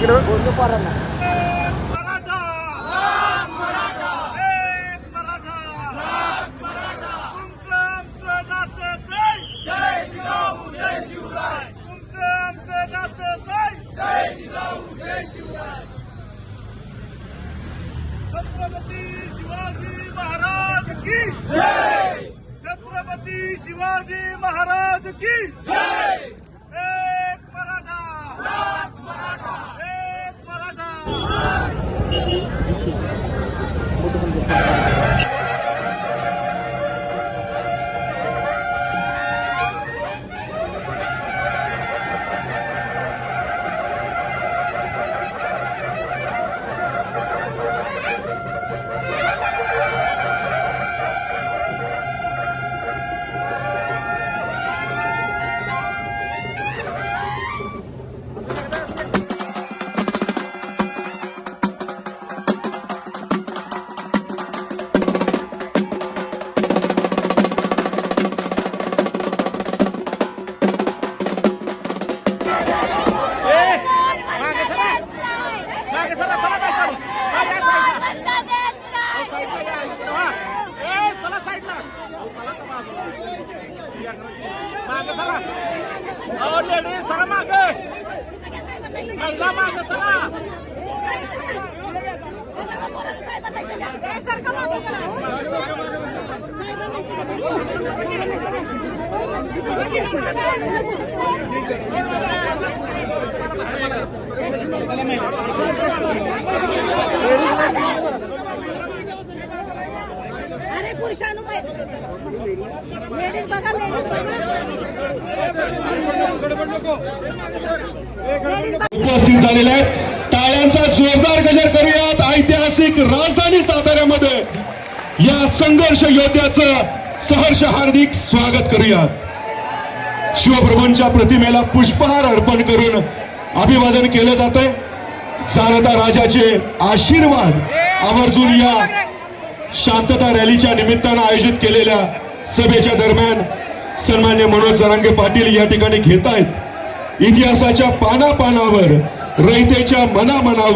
इकडं छत्रपती शिवाजी महाराज की जय। छत्रपती शिवाजी महाराज की जय। एक मराठा, एक मराठा। अरे पुरुषांनो लेडीज बघा उपस्थित झालेले आहेत. टाळ्यांचा जोरदार गजर करूयात. ऐतिहासिक राजधानी साताऱ्यामध्ये या संघर्ष योद्ध्याचं सहर्ष हार्दिक स्वागत करूयात. शिवप्रभूंच्या प्रतिमेला पुष्पहार अर्पण करून अभिवादन केलं जात आहे. जाणता राजाचे आशीर्वाद आवर्जून या शांतता रॅलीच्या निमित्तानं आयोजित केलेल्या सभेच्या दरम्यान सन्मान्य मनोज जरांगे पाटील या ठिकाणी घेत आहेत. इतिहासाच्या पानापानावर रयतेच्या मनामनावर